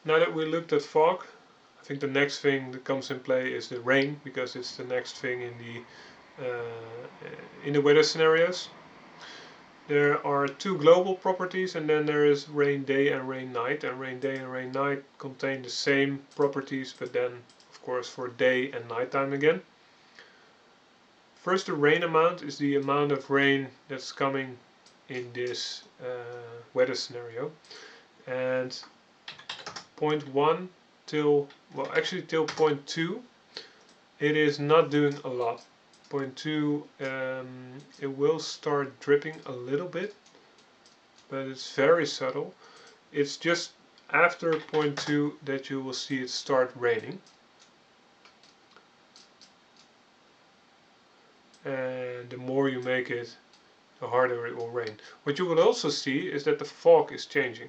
Now that we looked at fog, I think the next thing that comes in play is the rain, because it's the next thing in the weather scenarios. There are two global properties, and then there is rain day and rain night. And rain day and rain night contain the same properties, but then of course for day and nighttime again. First, the rain amount is the amount of rain that's coming in this weather scenario, and point 1 till, well, actually till point 2 it is not doing a lot. Point 2 it will start dripping a little bit, but it's very subtle. It's just after point 2 that you will see it start raining. And the more you make it, the harder it will rain. What you will also see is that the fog is changing.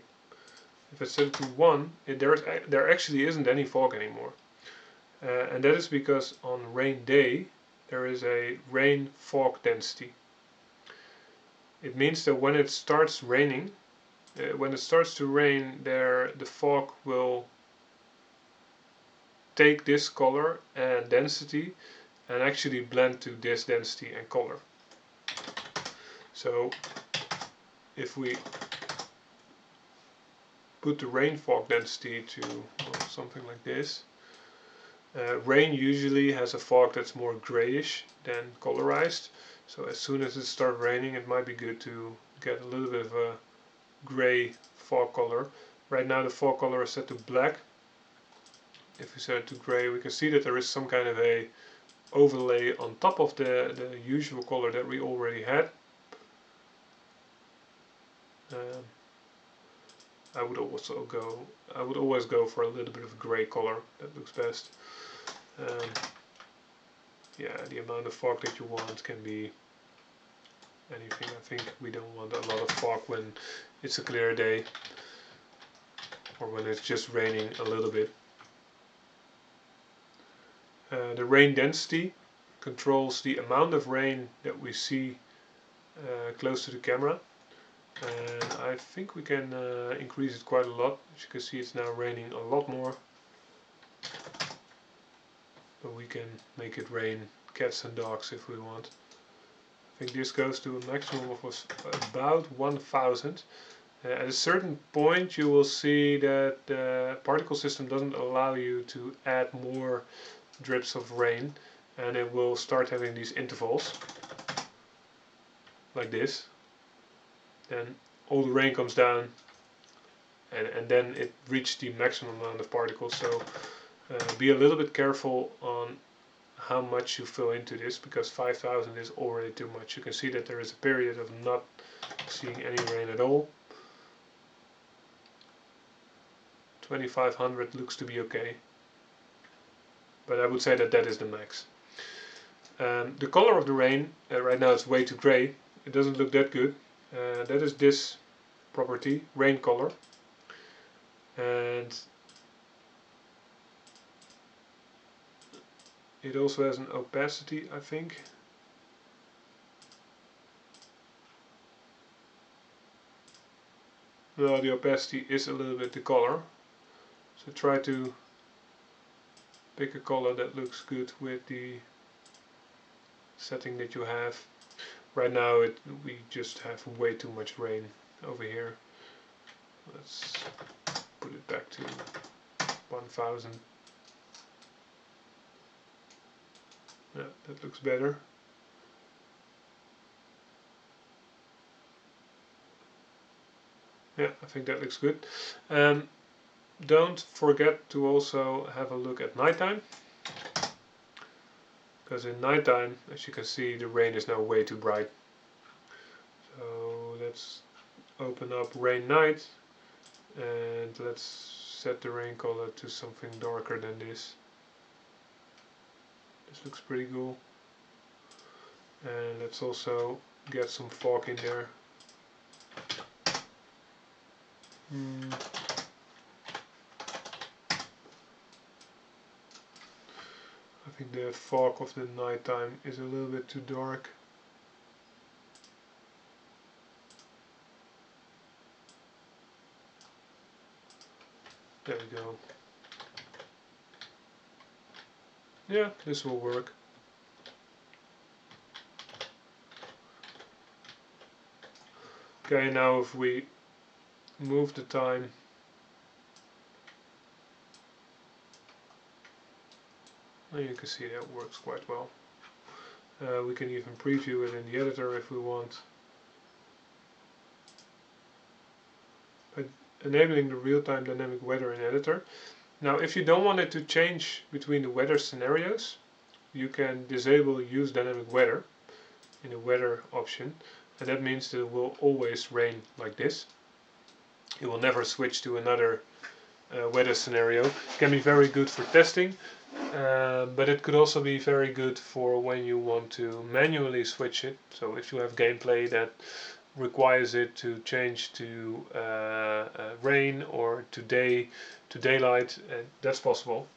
If I set it to 1, there actually isn't any fog anymore. And that is because on rain day there is a rain fog density. It means that when it starts raining, when it starts to rain, the fog will take this color and density and actually blend to this density and color. So if we put the rain fog density to something like this, rain usually has a fog that's more grayish than colorized. So as soon as it starts raining, it might be good to get a little bit of a gray fog color. Right now the fog color is set to black. If we set it to gray, we can see that there is some kind of a overlay on top of the usual color that we already had. I would always go for a little bit of gray color. That looks best. Yeah, the amount of fog that you want can be anything. I think we don't want a lot of fog when it's a clear day, or when it's just raining a little bit. The rain density controls the amount of rain that we see close to the camera, and I think we can increase it quite a lot. As you can see, it's now raining a lot more, but we can make it rain cats and dogs if we want. I think this goes to a maximum of about 1000. At a certain point you will see that the particle system doesn't allow you to add more drips of rain, and it will start having these intervals like this. Then all the rain comes down, and then it reached the maximum amount of particles. So be a little bit careful on how much you fill into this, because 5000 is already too much. You can see that there is a period of not seeing any rain at all. 2500 looks to be okay, but I would say that that is the max. The color of the rain, right now it's way too gray. It doesn't look that good. That is this property, rain color. And it also has an opacity, I think. No, the opacity is a little bit the color. So try to pick a color that looks good with the setting that you have. Right now we just have way too much rain over here. Let's put it back to 1000. Yeah, that looks better. Yeah, I think that looks good. Don't forget to also have a look at nighttime, because in nighttime, as you can see, the rain is now way too bright. So let's open up rain night, and let's set the rain color to something darker than this. This looks pretty cool. And let's also get some fog in there. I think the fog of the nighttime is a little bit too dark. There we go. Yeah, this will work. Okay, now if we move the time, and you can see that works quite well. We can even preview it in the editor if we want. By enabling the real-time dynamic weather in editor. Now if you don't want it to change between the weather scenarios, you can disable use dynamic weather in the weather option, and that means that it will always rain like this. It will never switch to another weather scenario. It can be very good for testing, but it could also be very good for when you want to manually switch it. So if you have gameplay that requires it to change to rain or to daylight, that's possible.